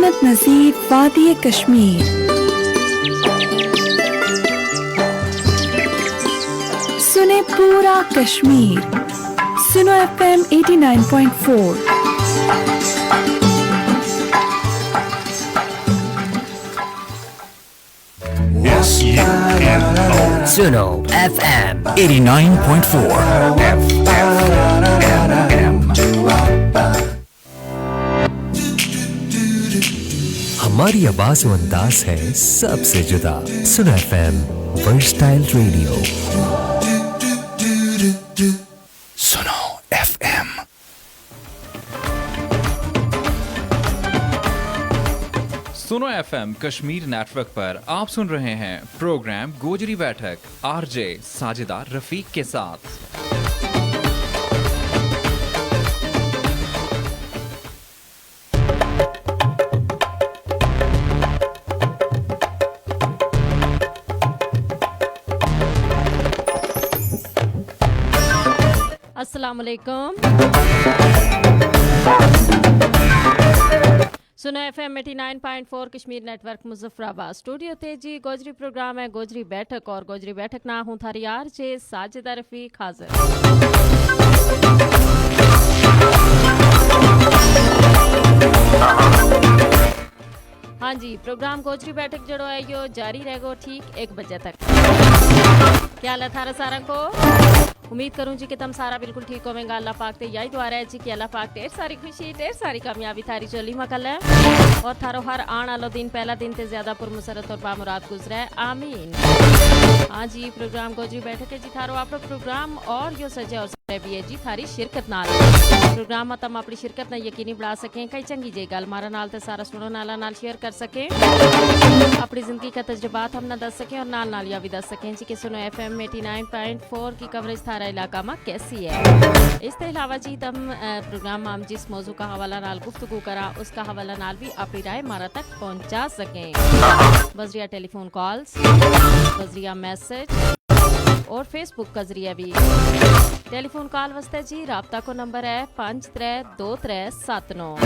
मोहम्मद नज़ीर वादी कश्मीर। सुने पूरा कश्मीर, सुनो FM 89.4। सुनो FM 89.4 FM। हमारी आवाज़ व अंदाज है सबसे जुदा। सुनो FM वर्सटाइल रेडियो। सुनो FM। सुनो एफएम कश्मीर नेटवर्क पर आप सुन रहे हैं प्रोग्राम गोजरी बैठक आरजे साजिदा रफीक के साथ। अस्सलाम वालेकुम। सुनो FM 89.4 Kashmir network Muzaffarabad studio ते जी गोजरी प्रोग्राम है गोजरी बैठक और गोजरी बैठक ना हूँ थारी यार जे साजिदा रफीक हाजिर। हाँ जी, प्रोग्राम गोजरी बैठक जड़ो है यो जारी रहेगो ठीक 1 बजे तक। क्या हाल है थारा सारा को? उम्मीद करूं जी कि तुम सारा बिल्कुल ठीक होवेंगा। अल्लाह पाक ते यही दुआ है जी कि अल्लाह पाक ढेर सारी खुशी ढेर सारी कामयाबी थारी चोली मकल है और थारो हर आने वाला दिन पहला दिन ते ज्यादा पुरमसरत और बामुराद गुजरे आमीन। हाँ जी, प्रोग्राम गोजरी बैठक है जी थारो आपरो प्रोग्राम और यो सजे और सरे भी है जी थारी शिरकत नाल प्रोग्राम में तुम अपनी शिरकत ना यकीनी बढ़ा सकें कई चंगी जे गल मारा नाल ते सारा सुनो नाला नाल शेयर कर सकें अपनी जिंदगी का तजुर्बात हम ना दस सकें और नाल नाल या भी दस सकें जी कि सुनो FM 89.4 की कवरेज थारा इलाका में कैसी है। इसके अलावा जी तुम प्रोग्राम में हम जिस मौजू का हवाला नाल गुफ्तगू करा उसका हवाला नाल भी अपनी राय मारा तक पहुंचा सकें बजरिया टेलीफोन कॉल्स बजरिया मैसेज और फेसबुक का जरिया भी। टेलीफोन कॉल वास्ते जी राब्ता को नंबर है 532379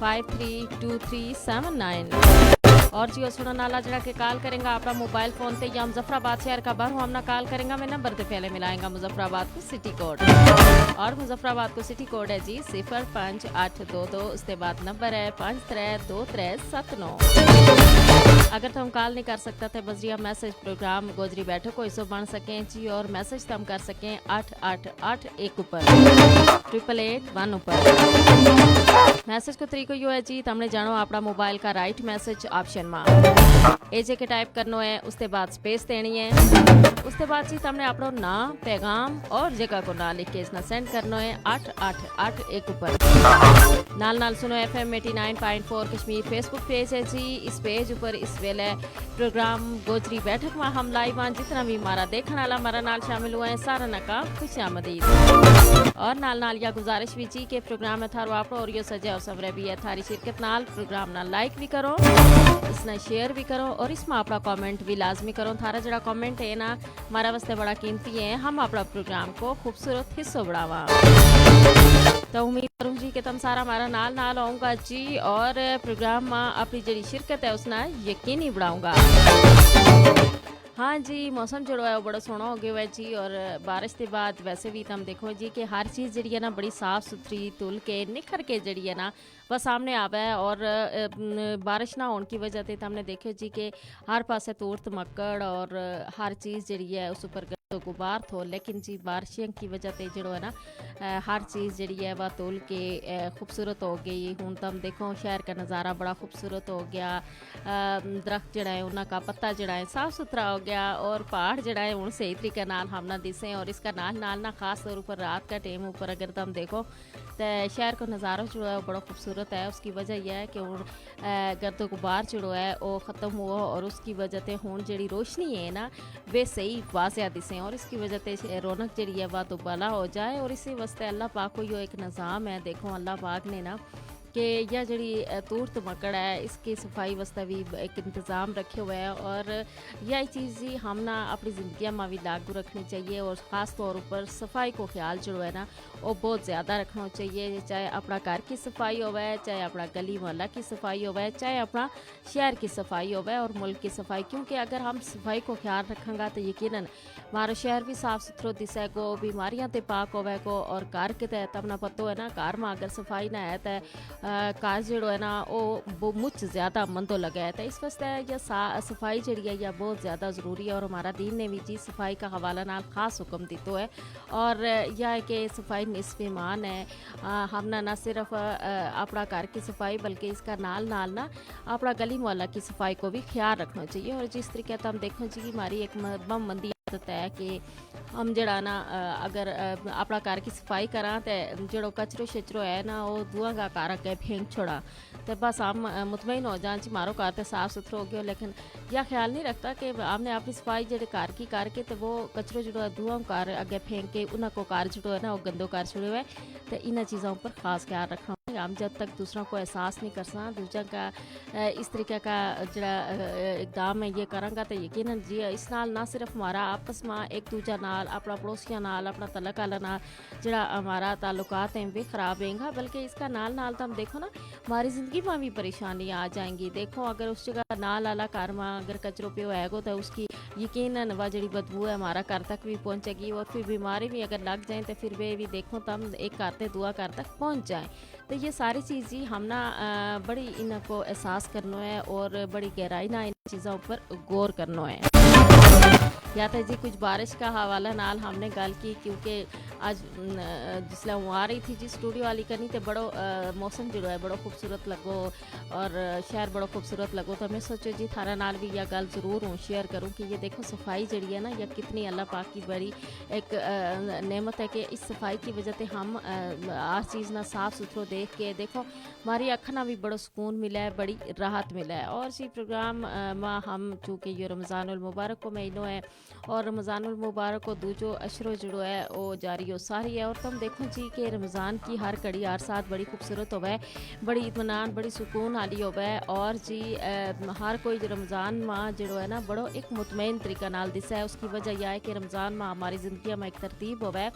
532379 और जियो सुनो नाला जड़ा के कॉल करेंगे आपका मोबाइल फोन ते या मुजफ्फराबाद शहर का बाहर हम ना कॉल करेंगे मैं नंबर ते पहले मिलाएंगा मुजफ्फराबाद को सिटी कोड और मुजफ्फराबाद को सिटी कोड है जी 05822 उसके बाद नंबर है 532379। अगर तुम कॉल नहीं कर सकता थे बजरिया मैसेज प्रोग्राम गोजरी बैठक को इसो बन सकें जी और मैसेज तुम कर सकें 8881 ऊपर 8881 ऊपर। मैसेज को तरीको यो है जी तुमने जानो अपना मोबाइल का राइट मैसेज ऑप्शन में ए जे के टाइप करनो है उसके बाद स्पेस देनी है उसके बाद जी तुमने अपना नाम पैगाम और जगह को ना लिख के इसना सेंड करनो है 8881 ऊपर। नाल नाल सुनो FM 89.4 कश्मीर फेसबुक पेज है जी। इस पेज ऊपर इस वेले प्रोग्राम गोजरी बैठक में हम लाइव हैं जितना भी हमारा देखने वाला हमारा नाल शामिल हुए हैं सारा नका खुशामदीद और नाल नाल या गुजारिश भी जी के प्रोग्राम में थारो आप और यो सजे और सवरे भी है थारी शिरकत नाल प्रोग्राम नाल लाइक भी करो इसना शेयर भी करो और इसमें अपना कमेंट भी लाजमी करो। थारा जड़ा कमेंट है ना हमारा वास्ते बड़ा कीमती है हम अपना प्रोग्राम को खूबसूरत हिस्सा बढ़ावा। तो उम्मीद करूँ जी कि तुम सारा हमारा नाल नाल आऊँगा जी और प्रोग्राम में अपनी जड़ी शिरकत है उसना यकीनी बढ़ाऊँगा। हाँ जी, मौसम जो है वो बड़ा सोहना हो गया है जी और बारिश के बाद वैसे भी तुम देखो जी कि हर चीज़ जी है ना बड़ी साफ़ सुथरी धुल के निखर के जी है ना वह सामने आवा है और बारिश ना होने की वजह से तुमने देखो जी कि हर पासे तूर्त मक्कड़ और हर चीज़ जी है उस ऊपर तो गुबार थो लेकिन जी बारिशों की वजह से जो है ना हर चीज़ जी है वह तोल के खूबसूरत हो गई। हूँ तुम देखो शहर का नज़ारा बड़ा खूबसूरत हो गया दरख्त जड़ा है उनका पत्ता जड़ा है साफ़ सुथरा हो गया और पहाड़ जड़ा है उन सही तरीके नाल हम ना दिसे और इसका नाल नाल ना ख़ास तौर पर रात का टाइम ऊपर अगर तुम देखो तो शहर का नज़ारा जो है बड़ा खूबसूरत है। उसकी वजह यह है कि हूँ गर्द गुबार जो है वो ख़त्म हुआ और उसकी वजह से हूँ जी रोशनी है ना वे सही वाजिया दिसे और इसकी वजह से रौनक जी है वह दोबाला हो जाए और इसी वास्ते अल्लाह पाक को यो एक निज़ाम है। देखो अल्लाह पाक ने ना کہ یہ جڑی تورت مکڑ ہے اس کی صفائی واسطے بھی ایک انتظام رکھے ہوئے ہیں اور یہ چیز ہی ہم نا اپنی زندگی میں بھی لاگو رکھنی چاہیے اور خاص طور پر صفائی کو خیال جو ہے نا وہ بہت زیادہ رکھنا چاہیے، چاہے اپنا گھر کی صفائی ہوئے، چاہے اپنا گلی محلہ کی صفائی ہوئے، چاہے اپنا شہر کی صفائی ہوئے اور ملک کی صفائی، کیونکہ اگر ہم صفائی کو خیال رکھیں گا تو یقیناً ہمارا شہر بھی صاف ستھرو دسے گو، بیماریاں تے پاک ہوئے گو اور گھر کے تحت اپنا پتہ ہے نا گھر میں اگر صفائی نہ ہے تو گھر جڑو ہے نا وہ مجھ زیادہ مندو لگا ہے، تو اس واسطے یہ صفائی جڑی ہے یہ بہت زیادہ ضروری ہے اور ہمارا دین نے بھی چیز صفائی کا حوالہ نال خاص حکم دیتو ہے اور یہ ہے کہ صفائی نصف ایمان ہے۔ ہم نہ صرف اپنا گھر کی صفائی بلکہ اس کا نال نا اپنا گلی محلہ کی صفائی کو بھی خیال رکھنا چاہیے، اور جس طریقے سے ہم دیکھو جی ہماری ایک بم مندی عادت ہے کہ ہم جڑا نا اگر اپنا گھر کی صفائی کراں تو جڑو کچرو شچرو ہے نا وہ دعا کا گھر اگے پھینک چھوڑا تو بس ہم مطمئن ہو جائیں جی مارو گھر تو صاف ستھرا ہو گیا، لیکن یہ خیال نہیں رکھتا کہ ہم نے اپنی صفائی جڑے گھر کی کر کے تو وہ کچرو جڑو ہے دعا گھر اگے پھینک کے انہوں کو گھر جڑو ہے نا وہ گندو کر چھڑے ہوئے، تو انہیں چیزوں پر خاص خیال رکھنا ہم جب تک دوسروں کو احساس نہیں کرساں دوسرا کا اس طریقے کا جڑا اقدام ہے یہ کروں گا تو یقیناً جی اس نال نہ صرف ہمارا آپس میں ایک دوجا نال اپنا پڑوسیاں نال اپنا تعلق والا نال جڑا ہمارا تعلقات ہیں بھی خراب رہیں گا، بلکہ اس کا نال تو ہم دیکھو نا ہماری زندگی میں بھی پریشانیاں آ جائیں گی۔ دیکھو اگر اس جگہ نال والا گھر میں اگر کچروں پہ ہوئے گا تو اس کی یقیناً وہ جڑی بدبو ہے ہمارا گھر تک بھی پہنچے گی اور پھر بیماری بھی اگر لگ جائیں تو پھر بھی دیکھو تو ہم ایک کرتے دعا گھر تک پہنچ جائیں، تو یہ ساری چیز ہی ہم نا بڑی ان کو احساس کرنا ہے اور بڑی گہرائی نہ ان چیزوں پر غور کرنا ہے۔ یا تو جی کچھ بارش کا حوالہ نال ہم نے گل کی، کیونکہ آج جسلے ہوں آ رہی تھی جی اسٹوڈیو والی کرنی تو بڑو موسم جڑا ہے بڑا خوبصورت لگو اور شہر بڑا خوبصورت لگو، تو میں سوچو جی تھارا نال بھی یہ گل ضرور ہوں شیئر کروں کہ یہ دیکھو صفائی جڑی ہے نا یہ کتنی اللہ پاک کی بڑی ایک نعمت ہے کہ اس صفائی کی وجہ سے ہم ہر چیز نہ صاف ستھرو دیکھ کے دیکھو ہماری اکھنا بھی بڑا سکون ملا ہے، بڑی راحت ملا ہے۔ اور اسی پروگرام میں ہم چونکہ یہ رمضان المبارک کو مہینوں ہے اور رمضان المبارک کو دوجو اشرو جڑو ہے وہ جاری و ساری ہے، اور تم دیکھو جی کہ رمضان کی ہر کڑی ہر ساتھ بڑی خوبصورت ہوئے، بڑی اطمینان بڑی سکون والی ہوئے، اور جی ہر کوئی رمضان ماہ جڑو ہے نا بڑو ایک مطمئن طریقہ نال دسا ہے۔ اس کی وجہ یہ ہے کہ رمضان ماہ ہماری زندگی میں ایک ترتیب ہوئے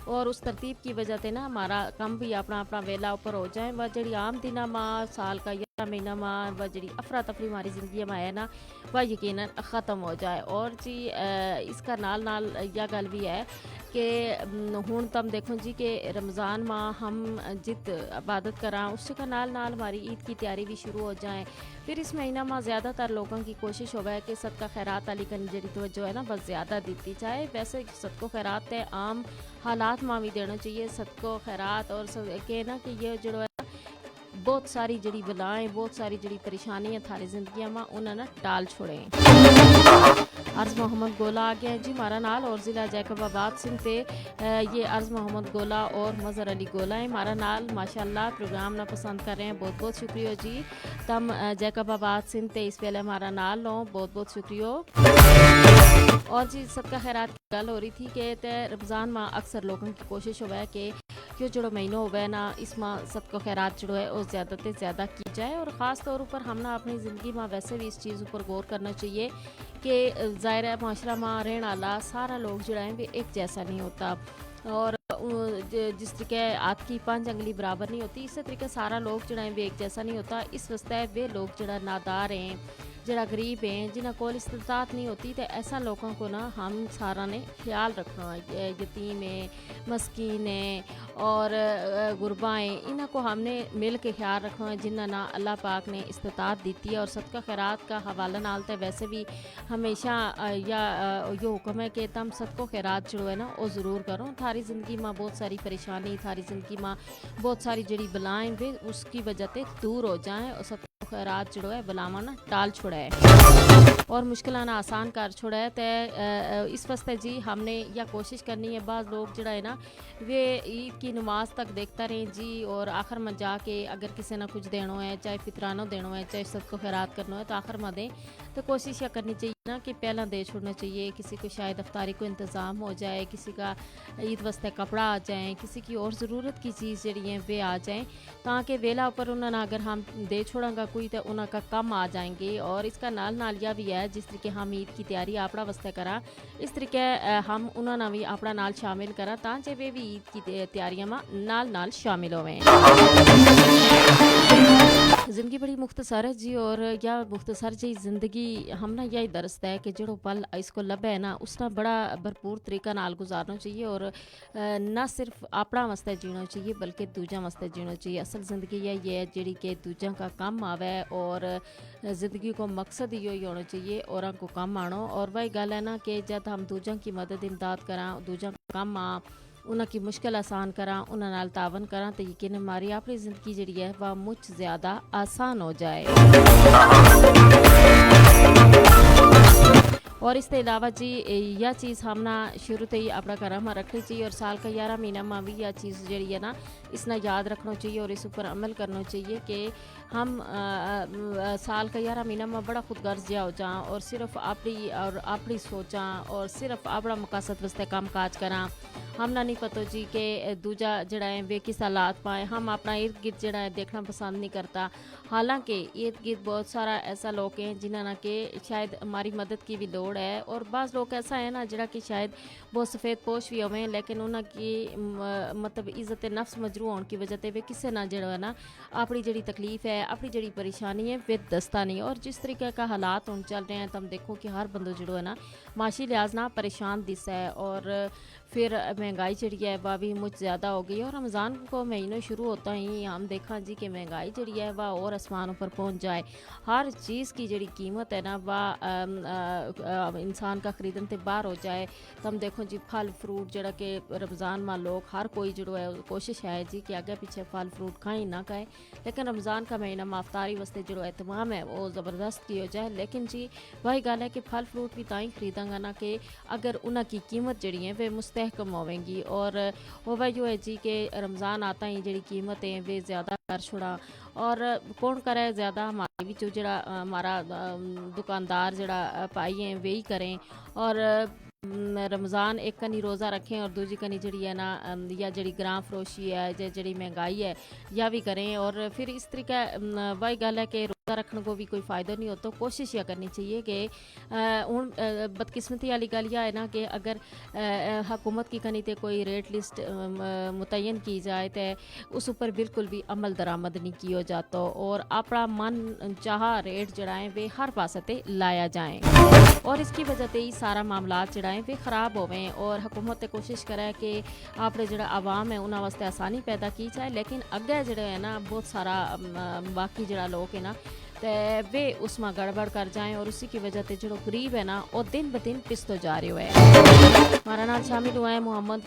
اور اس ترتیب کی وجہ سے نا ہمارا کم بھی اپنا ویلا اوپر ہو جائے، وہ جڑی عام دنہ ماہ سال کا 11 مہینہ ماہ وہ جڑی افراتفری ہماری زندگی میں ہے نا وہ یقیناً ختم ہو جائے۔ اور جی اس کا نال یہ گل بھی ہے کہ ہوں تم دیکھو جی کہ رمضان ماہ ہم جت عبادت کراں اس کا نال ہماری عید کی تیاری بھی شروع ہو جائیں، پھر اس مہینہ میں زیادہ تر لوگوں کی کوشش ہوگا ہے کہ صدقہ خیرات علی کرنی جڑی توجہ ہے نا بس زیادہ دیتی جائے۔ ویسے صدقہ خیرات ہے عام حالات میں بھی دینا چاہیے صدقہ خیرات، اور کہ نا کہ یہ جڑو ہے بہت ساری جڑی بلائیں بہت ساری جڑی پریشانیاں تھاری زندگی میں انہوں نے ٹال چھوڑیں۔ عرض محمد گولا آ گیا ہے جی ہمارا نال اور ضلع جیکب آباد سنگھ تے یہ عرض محمد گولا اور مظہر علی گولا ہے ہمارا نال ماشاءاللہ پروگرام نہ پسند کر رہے ہیں، بہت بہت شکریہ جی۔ تم جیکب آباد سنگھ تے اس ویلے ہمارا نال لو بہت بہت شکریہ۔ اور جی صدقہ خیرات کی گل ہو رہی تھی کہ رمضان میں اکثر لوگوں کی کوشش ہوا ہے کہ جو جڑو مہینوں ہوئے نا اس میں صدقہ خیرات جڑو ہے وہ زیادہ سے زیادہ کی جائے، اور خاص طور پر ہم نا اپنی زندگی میں ویسے بھی اس چیز پر غور کرنا چاہیے کہ ظاہر ہے معاشرہ میں رہنے والا سارا لوگ جڑا ہے بھی ایک جیسا نہیں ہوتا، اور جس طریقے ہاتھ کی 5 انگلی برابر نہیں ہوتی اسی طریقے سارا لوگ جڑا ہے بھی ایک جیسا نہیں ہوتا۔ اس واسطے وہ لوگ جڑا نادار ہیں جڑا غریب ہیں جنہاں کو استطاعت نہیں ہوتی تو ایسا لوگوں کو نا ہم سارا نے خیال رکھنا ہے، یتیم ہیں مسکین ہیں اور غربا ہیں انہاں کو ہم نے مل کے خیال رکھنا ہے جنہاں نا اللہ پاک نے استطاعت دیتی ہے۔ اور صدقہ خیرات کا حوالہ نالتا ہے ویسے بھی ہمیشہ یا یہ حکم ہے کہ تم صدقہ خیرات جڑو ہے نا وہ ضرور کرو، تھاری زندگی میں بہت ساری پریشانی تھاری زندگی میں بہت ساری جڑی بلائیں بھی اس کی وجہ سے دور ہو جائیں، اور صدقہ خیرات جڑو ہے بلاواں نا ٹال چھوڑا ہے اور مشکلیں نہ آسان کر چھوڑا ہے۔ تو اس واسطے جی ہم نے یہ کوشش کرنی ہے بعض لوگ جڑا ہے نا وہ عید کی نماز تک دیکھتا رہیں جی، اور آخر میں جا کے اگر کسی نے کچھ دینا ہے چاہے فطرانہ دینا ہے چاہے صدقہ خیرات کرنا ہے تو آخر میں دیں، تو کوشش یہ کرنی چاہیے ना कि पहला दे छोड़ना चाहिए, किसी को शायद अफ्तारी को इंतज़ाम हो जाए, किसी का ईद वास्ते कपड़ा आ जाए, किसी की और ज़रूरत की चीज़ जी है वे आ जाएँ, ताकि वेला उपर उन्होंने अगर हम दे छोड़ांगा कोई तो उनका कम आ जाएंगे। और इसका नाल नाल यह भी है जिस तरीके हम ईद की तैयारी अपना वास्ते करा, इस तरीके हम उन्होंने भी अपना नाल शामिल करा ताकि वे भी ईद की तैयारियां में नाल नाल शामिल होवें। ज़िंदगी बड़ी मुख्तसर है जी, और या मुख्तसर जी ज़िंदगी हमना यही दरसता है कि जो पल इसको लभे है ना उसना बड़ा भरपूर तरीका नाल गुजारना चाहिए, और ना सिर्फ अपना वास्ते जीना चाहिए बल्कि दूजा वास्ते जीना चाहिए। असल ज़िंदगी यही है जी कि दूजा का काम आवे, और ज़िंदगी को मकसद ही होना चाहिए और को काम आनो। और वही गल है ना कि जब हम दूजा की मदद इमदाद करा, दूजा का काम आ, उनकी मुश्किल आसान करा, उन्होंने नाल तावन करा, तो यकीन हमारी अपनी ज़िंदगी जी है वह मुझ ज़्यादा आसान हो जाए। और इसके अलावा जी यह चीज़ हमना शुरू से ही अपना घर में रखनी चाहिए, और साल का 11 महीना में भी यह चीज़ जी है ना इसना याद रखना चाहिए और इस ऊपर अमल करना चाहिए कि हम साल का 11 महीना में बड़ा खुद गर्ज जा हो जाएं और सिर्फ अपनी सोचा और सिर्फ अपना मकसद वास्ते काम काज करा। हमना नहीं पता जी कि दूजा जड़ा है वे किस हालात पाए, हम अपना इर्द गिर्द जड़ा है देखना पसंद नहीं करता। हालांकि इर्द गिर्द बहुत सारा ऐसा लोग हैं जिन्होंने कि शायद हमारी मदद की भी लोड़ है, और बाज़ लोग ऐसा है ना जड़ा कि शायद बहुत सफ़ेद पोश भी होवें लेकिन उनकी मतलब इज़्ज़त नफ्स मजरू होने की वजह से वे किसी ना जड़ा है ना अपनी जड़ी तकलीफ़ है, अपनी जड़ी परेशानी है वे दस्ता नहीं। और जिस तरीके का हालात हम चल रहे हैं तो हम देखो कि हर बंदो जड़ो है ना माशी लिहाज ना परेशान दिस है, और फिर महंगाई जड़ी है वह भी मुझ ज़्यादा हो गई। और रमज़ान को महीनों शुरू होता ही हम देखा जी कि महंगाई जड़ी है वह और आसमानों पर पहुंच जाए। हर चीज़ की जड़ी कीमत है ना वह इंसान का ख़रीदन से बाहर हो जाए। तो हम देखो जी फल फ्रूट जड़ा कि रमज़ान में लोग हर कोई जो है कोशिश है जी कि आगे पीछे फल फ्रूट खाए ना खाए, लेकिन रमज़ान का महीना माफ्तारी वास्ते जो एहतमाम है वो ज़बरदस्त की हो जाए। लेकिन जी वही गल है कि फल फ्रूट भी ताई खरीदांगा ना कि अगर उनकी कीमत जड़ी है वे मुस्तहकम होवेंगी। और वह जो है जी कि रमज़ान आता ही जड़ी कीमतें वे ज़्यादा कर छुड़ा, और कौन करे ज़्यादा हमारे भी जो जड़ा हमारा दुकानदार जड़ा पाई हैं वे ही करें। और रमज़ान एक कनी रोज़ा रखें और दूजी कनी जड़ी है ना या जड़ी ग्राम फरोशी है या जड़ी महंगाई है या भी करें। और फिर इस तरीके वही गल है कि रोज़ा रखने को भी कोई फ़ायदा नहीं होता। कोशिश यह करनी चाहिए कि हूँ बदकिस्मती वाली गल यह है ना कि अगर हुकूमत की कनी ते कोई रेट लिस्ट मुतयन की जाए तो उस ऊपर बिल्कुल भी अमल दरामद नहीं किया जाता, और अपना मन चाह रेट जड़ाएँ वे हर पासे ते लाया जाए, और इसकी वजह से ही सारा मामला जड़ाएँ वे ख़राब होवें। और हुकूमत कोशिश करे कि अपने जड़ा आवाम है उन्होंने वास्ते आसानी पैदा की जाए, लेकिन अगे जड़े है ना बहुत सारा बाकी जड़ा लोग है ना तो वे उसमें गड़बड़ कर जाएं, और उसी की वजह से जो गरीब है ना वो दिन ब दिन पिसतो जा रहे है। हमारा नाम शामिल हुआ है मोहम्मद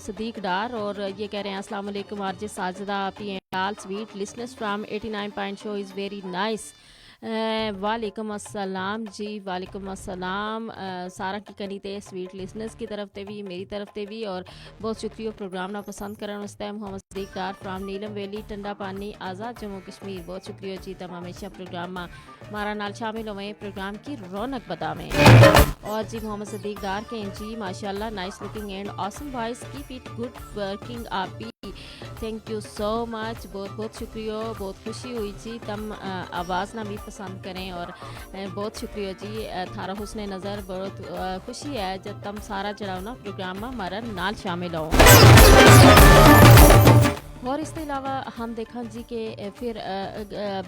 सदीक डार, और ये कह रहे हैं अस्सलाम वालेकुम RJ Sajida P and all sweet listeners from 89 point show is very nice. वालेकुम अस्सलाम जी, वालेकुम अस्सलाम सारा की कनी ते स्वीट लिसनर्स की तरफ ते भी मेरी तरफ ते भी, और बहुत शुक्रिया प्रोग्राम ना पसंद करने वास्ते। मोहम्मद सदीक डार फ्राम नीलम वैली टंडा पानी आज़ाद जम्मू कश्मीर, बहुत शुक्रिया जी तम हमेशा प्रोग्राम में हमारा नाल शामिल हो प्रोग्राम की रौनक बतावें। और जी मोहम्मद सदीक डार के जी माशाल्लाह nice looking and awesome voice, keep it good working आप भी, थैंक यू सो मच, बहुत बहुत शुक्रिया, बहुत खुशी हुई जी तम आवाज़ ना भी पसंद करें, और बहुत शुक्रिया जी थारा हुस्न नज़र, बहुत खुशी है जब तम सारा जड़ा ना प्रोग्राम में हमारा नाल शामिल हो। और इसके अलावा हम देखा जी कि फिर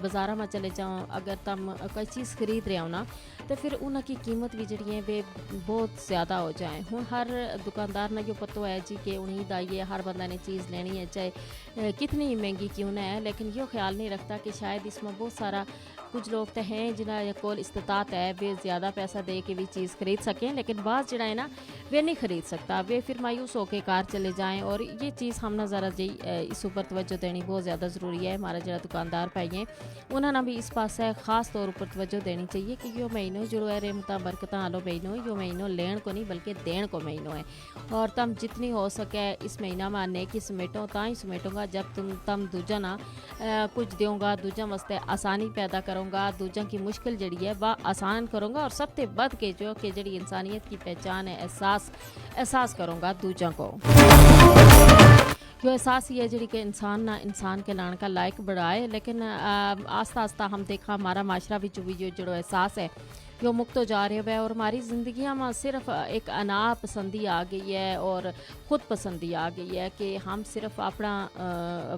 बाज़ारा में चले जाओ अगर तुम कोई चीज़ खरीद रहे हो ना तो फिर उनकी कीमत भी जड़ी है वे बहुत ज़्यादा हो जाए। हूँ हर दुकानदार ने जो पता है जी कि उन्हीं दा ये हर बंदा ने चीज़ लेनी है चाहे कितनी महंगी क्यों ना है, लेकिन यो ख्याल नहीं रखता कि शायद इसमें बहुत सारा कुछ लोग तो हैं जिन्हें कोल इस्तात है वे ज़्यादा पैसा दे के भी चीज़ खरीद सकें, लेकिन बाज़ जड़ा है ना वे नहीं खरीद सकता, वे फिर मायूस होकर कार चले जाएँ। और ये चीज़ हम ना ज़रा जी इस ऊपर तवज्जो देनी बहुत ज़्यादा ज़रूरी है। हमारा जरा दुकानदार भाई हैं उन्होंने भी इस पास ख़ास तौर पर तवज्जो देनी चाहिए कि यो महीनों जो है रेमता बरकता आलो महीनों, यो महीनों लेन को नहीं बल्कि देन को महीनों है, और तम जितनी हो सके इस महीना में नेकी समेटो, ता ही समेटूंगा जब तम दूजा ना कुछ दूंगा दूजा वास्ते आसानी पैदा करो करूँगा दूजा की मुश्किल जड़ी है वह आसान करूँगा और सब ते बद के जो कि जड़ी इंसानियत की पहचान है एहसास करूँगा दूजा को जो एहसास ही है जी कि इंसान ना इंसान के लाने का लायक बढ़ाए लेकिन आस्ता आस्ता हम देखा हमारा माशरा भी जो एहसास है जो मुक्त हो जा रहे हैं और हमारी ज़िंदगियाँ में सिर्फ एक अना पसंदी आ गई है और ख़ुद पसंदी आ गई है कि हम सिर्फ अपना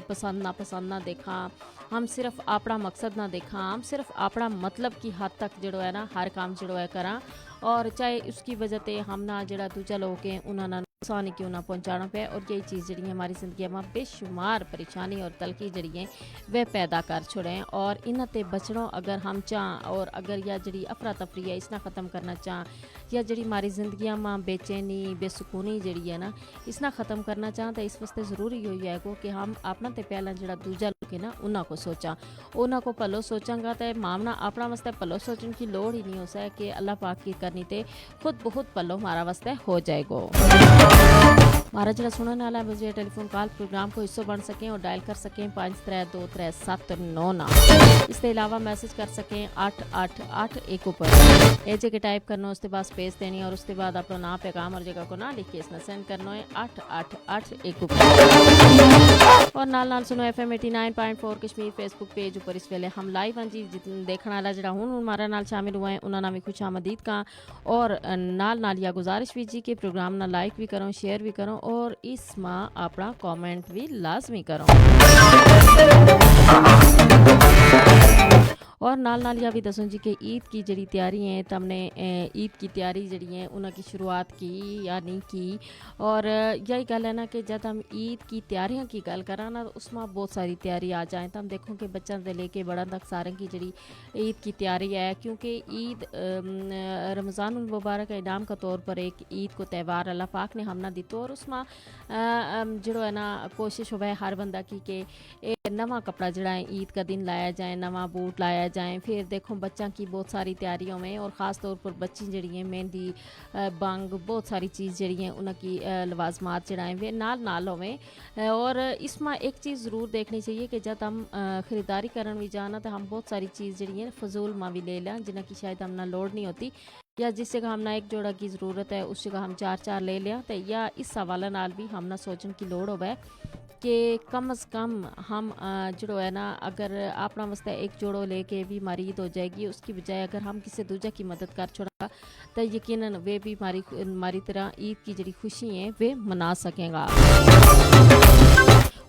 पसंद ना देखा हम सिर्फ अपना मकसद ना देखा हम सिर्फ अपना मतलब की हद तक जो है ना हर काम जो है करा और चाहे उसकी वजह से हम ना जड़ा दूजा लोग हैं उन्होंने नुकसान क्यों ना पहुँचाना पे और यही चीज़ जी हमारी ज़िंदगी में बेशुमार परेशानी और तलखी जड़ी है वह पैदा कर छोड़ें और इन्हते बचनों अगर हम चाह और अगर यह जड़ी अफरा तफरी है इसना ख़त्म करना चाह या जड़ी हमारी ज़िंदगी में बेचैनी बेसुकूनी जड़ी है ना इसना ख़त्म करना चाह तो इस वास्ते ज़रूरी हो जाएगा कि हम अपना तो पहला जड़ा दूजा लोग है ना उन्हों को सोचा उन्हों को भलो सोचांगा तो मामना अपना वास्ते भलो सोचने की लोड़ ही नहीं हो सके कि अल्लाह पाक की करनी तो खुद बहुत भलो हमारा वास्ते हो जाएगा हमारा जरा सुनने वाला है टेलीफोन कॉल प्रोग्राम को हिस्सा बन सकें और डायल कर सकें 53233799 इसके अलावा मैसेज कर सकें 8881 ऊपर ए जगह टाइप करना उसके बाद स्पेस देनी और उसके बाद अपना नाम पैगाम और जगह को ना लिख के इसमें सेंड करना है 8881 ऊपर और नाल सुनो FM 89.4 कश्मीर फेसबुक पेज ऊपर इस वेले हम लाइव हैं जी देखने वाला जरा हूँ हमारा नाल शामिल हुए हैं उन्होंने भी खुश आमदीद का और नाल या गुजारिश भी जी के प्रोग्राम ना लाइक भी करो शेयर भी करो और इसमें अपना कमेंट भी लाजमी करो और नाल या भी दसो जी कि ईद की जड़ी तैयारी है तमने ईद की तैयारी जड़ी है उनकी शुरुआत की या नहीं की और यही गल है ना कि जब हम ईद की तैयारियों की गल करा ना उसमें बहुत सारी तैयारी आ जाए तो हम देखो कि बच्चों से लेके बड़ा तक सारे की जड़ी ईद की तैयारी है क्योंकि ईद रमज़ान मुबारक इनाम के तौर पर एक ईद को त्यौहार अल्लाह पाक ने हमना दी तो और उसमें जो है ना कोशिश हो हर बंदा की कि नवा कपड़ा जड़ा है ईद का दिन लाया जाए नवा बूट लाया जाए फिर देखो बच्चा की बहुत सारी तैयारियों में और ख़ास तौर पर बच्ची जड़ी है मेहंदी बंग बहुत सारी चीज़ जड़ी हैं उनकी लवाजमात जड़ाएँ वे नाल होवें और इसमें एक चीज़ ज़रूर देखनी चाहिए कि जब हम ख़रीदारी करन भी जाना तो हम बहुत सारी चीज़ जड़ी है फजूल में भी ले लें जिन्हें की शायद हमना लोड नहीं होती या जिस जगह हमना एक जोड़ा की ज़रूरत है उस जगह हम चार ले लिया तो या इस हवाले नाल भी हमना सोचने की लोड़ होवे कि कम अज़ कम हम जो है ना अगर अपना वास्ते एक जोड़ो लेके भी हमारी ईद हो जाएगी उसकी बजाय अगर हम किसी दूजा की मदद कर छोड़ा तो यकीनन वे भी हमारी तरह ईद की जड़ी खुशी है वे मना सकेंगा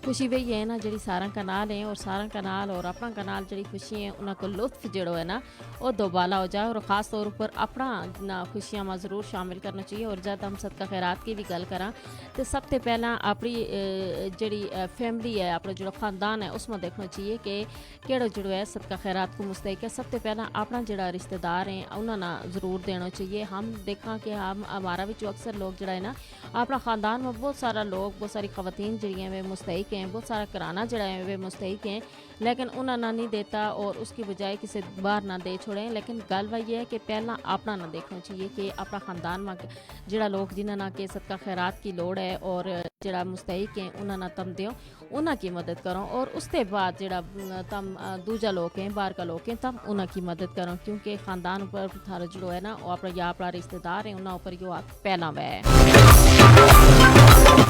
खुशी वही है ना जी सारा कनाल है और सारा कनाल और अपना कनाल जी खुशी है उनको लुत्फ जड़ो है ना वो दोबाला हो जाए और ख़ास तौर पर अपना ना खुशियाँ में ज़रूर शामिल करना चाहिए और जब हम सदका खैरात की भी गल करा तो सब से पहला अपनी जड़ी फैमिली है अपना जो ख़ानदान है उसमें देखना चाहिए कि केड़ो जो है सदका खैरात को मुस्तैक है सबसे पहला अपना जड़ा रिश्तेदार हैं उन्होंने ज़रूर देना चाहिए हम देखा कि हम हमारा भी जो अक्सर लोग जड़ा है ना अपना ख़ानदान में बहुत सारा लोग बहुत सारी ख़वातीन जड़ी हैं वे मुस्तैक हैं बहुत सारा कराना जड़ा है वे मुस्तैक हैं लेकिन उन्होंने नहीं देता और उसकी बजाय किसी बाहर ना दे छोड़ें लेकिन गल वही है कि पहला अपना ना देखना चाहिए कि अपना ख़ानदान में जड़ा लोग जिन्होंने के सदका खैरात की लोड़ है और जड़ा मुस्तैक हैं उन्होंने तम दो उनकी मदद करो और उसके बाद जड़ा तम दूजा लोग हैं बाहर का लोग हैं तम उनकी मदद करो क्योंकि ख़ानदान ऊपर थारा जो है ना वो अपना या अपना रिश्तेदार है उन्होंने ऊपर यो पहला वह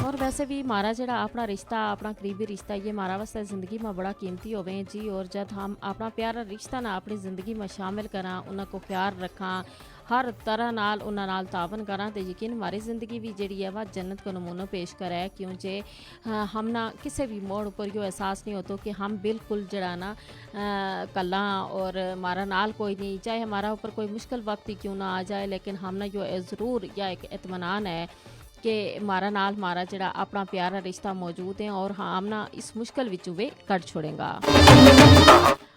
और वैसे भी हमारा जड़ा अपना रिश्ता अपना करीबी रिश्ता ये हमारा वास्ते ज़िंदगी में बड़ा कीमती होवे जी और जब हम अपना प्यारा रिश्ता ना अपनी ज़िंदगी में शामिल करा उनको प्यार रखा हर तरह नाल उन्हां नाल तावन करा तो यकीन हमारी ज़िंदगी भी जी है वह जन्नत को नमूना पेश करे क्योंकि हम ना किसी भी मोड़ पर यो एहसास नहीं होता कि हम बिल्कुल जड़ा ना कला और हमारा नाल कोई नहीं चाहे हमारा ऊपर कोई मुश्किल वक्त ही क्यों ना आ जाए लेकिन हम ना यो ज़रूर या एक इत्मीनान है कि हमारा नाल हमारा जड़ा अपना प्यारा रिश्ता मौजूद है और हम ना इस मुश्किल विचों वे कट छोड़ेंगा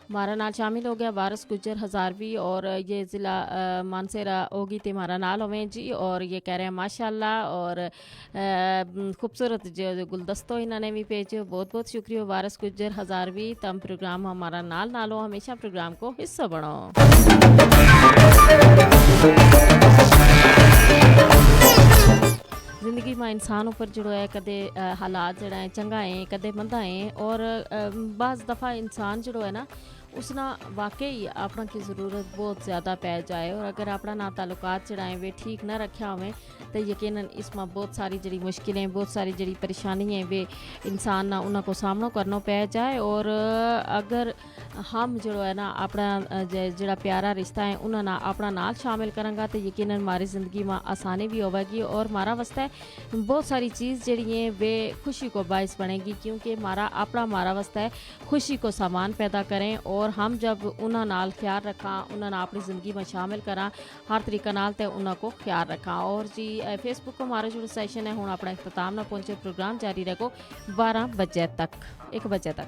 हमारा नाल शामिल हो गया वारिस गुज्जर हज़ारवी और ये ज़िला मानसेरा होगी तो हमारा नाल होवें जी और ये कह रहे हैं माशाल्लाह और खूबसूरत जो गुलदस्तों इन्होंने भी भेजो बहुत बहुत शुक्रिया वारिस गुज्जर हज़ारवी तम प्रोग्राम हमारा नाल हो हमेशा प्रोग्राम को हिस्सा बनो ज़िंदगी में इंसान ऊपर जो है कदे हालात जड़ा है चंगा है कदे मंदा है और बाज़ दफ़ा इंसान जो है ना اس نا واقعی اپنا کی ضرورت بہت زیادہ پی جائے اور اگر اپنا نا تعلقات چڑھائیں وے ٹھیک نہ رکھا ہوئے تو یقیناً اس میں بہت ساری جڑی مشکلیں بہت ساری جڑی پریشانیاں وے انسان نا انہاں کو سامنا کرنا پی جائے اور اگر ہم جو ہے نا اپنا جڑا پیارا رشتہ ہے انہاں نا اپنا نال شامل کریں گا تو یقیناً ہماری زندگی میں آسانی بھی ہوگی گی اور ہمارا واسطے بہت ساری چیز جڑی ہیں وہ خوشی کو باعث بنے گی کیونکہ ہمارا واسطے خوشی کو سامان پیدا کریں اور ہم جب انہاں نال خیال رکھاں انہاں نا اپنی زندگی میں شامل کراں ہر طریقہ نال تے انہاں کو خیال رکھاں اور جی فیس بک کو ہمارا جو سیشن ہے ہوں اپنا اختتام نہ پہنچے پروگرام جاری رکھو 12 بجے تک 1 بجے تک